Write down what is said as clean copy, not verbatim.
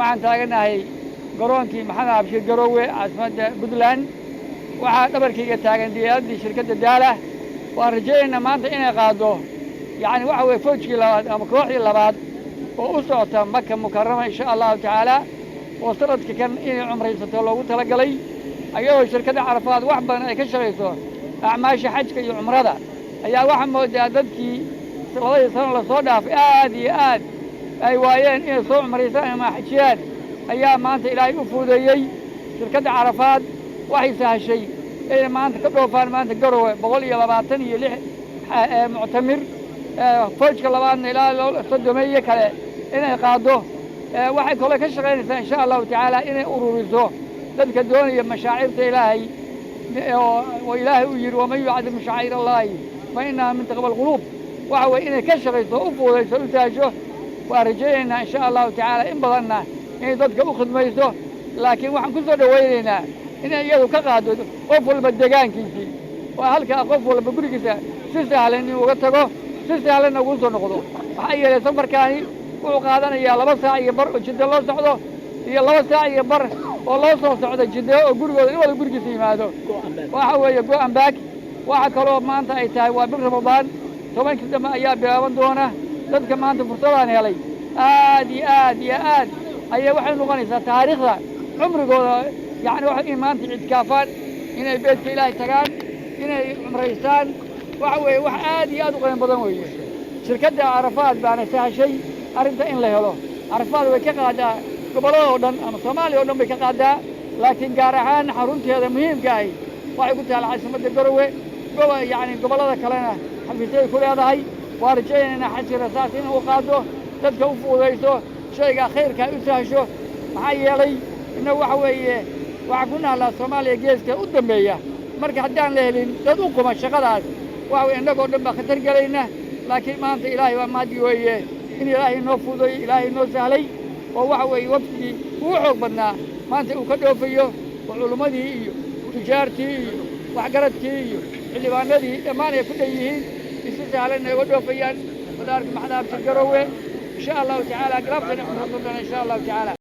waxaan taaganahay garoonkii maxamed abshir garowe caasimadda puntland waxaa dhabarkayga taagan diyaaraddii shirkadda daala waan rajaynaynaa maanta inay qaado yacni waxa weeye fawjkii labaad ama kooxdii labaad oo u socota maka mukarrama insha allahu tacaala oo sanadka kan inay cumraysato loogu talagalay ayadoo shirkadda carafaad wax badan ay ka shaqayso acmaasha xajka iyo cumrada ayaa waxaa moodaa dadkii labadii sano lasoo dhaafay aad iyo aad ay waayeen inay soo cumraysaan ama xajiyaan ayaa maanta ilaahay u fuudeeyey shirkadda carafaad waxay sahashay inay maanta ka dhoofaan maanta garowe 126 muctamir fawjka labaadna ilaa sodomeeye kale inay qaado waxay kale ka shaqaynaysaa insha allahu tacaala inay ururiso dadka doonaya mashaacirta ilaahay oo ilaahay uu yidhi waman yucdim mashaacir allaahi fa innaha min taqwa alquluub waxa weeye inay ka shaqayso u fuudayso u taasho waan rajaynaynaa insha allahu tacaala in badanna inay dadka u khidmayso laakiin waxaan ku soo dhowaynaynaa inay iyadu ka qaado qof walba deegaankiisii oo halkaa qof walba gurigiisa si sahlan inuu uga tago si sahlanna ugu soo noqdo waxaa yeelay safarkaani wuxuu qaadanayaa 2 saac iyo bar oo jiddo loo socdo iyo 2 saac iyo bar oo loo soo socdo jiddo oo gurigooda in wada gurigiisa yimaado waxa weeye go-an baag waxa kaloo maanta ay tahay waa bil ramadaan 10kii dambe ayaa bilaaban doona dadka maanta fursadaan helay aad iyo aad iyo aad ayay waxay noqonaysaa taariikhda cumrigooda يعني واحد إيمان تعتكافان إنه بيت إلهي تجان إنه عمريستان وحوي وحاد يادو قيم بدنوي شركة عرفات بأنا سها شيء أرنت إن له هلا عرفات وكقادا قبله ودن أنا صومالي ودن بكقادا لكن جارحان حرونت هذا مهم جاي واحد قلت على عاصمة الجروة قبل يعني قبله ذا كلنا حبيتي كل هذا هاي وارجعنا حسي رصاصين وقادو تدكوا ويسو شيء خير كأسها شو معي لي إنه وحوي وعقولنا على الصومالية جيزك قدامية مركز حدان لهلين تدوقهم الشغلات وهو إنك قدام خطر قلينا لكن ما أنت إلهي وما دي ويه إن إلهي نوفوضي إلهي نوسهلي وهو يوفدي وحقبنا ما أنت أكدو فيه وعلمدي وتجارتي وعقرتي اللي واندي إماني كديه يسوس علينا يودو فيان ودارك محنا بتجروه إن شاء الله تعالى قربتنا إن شاء الله تعالى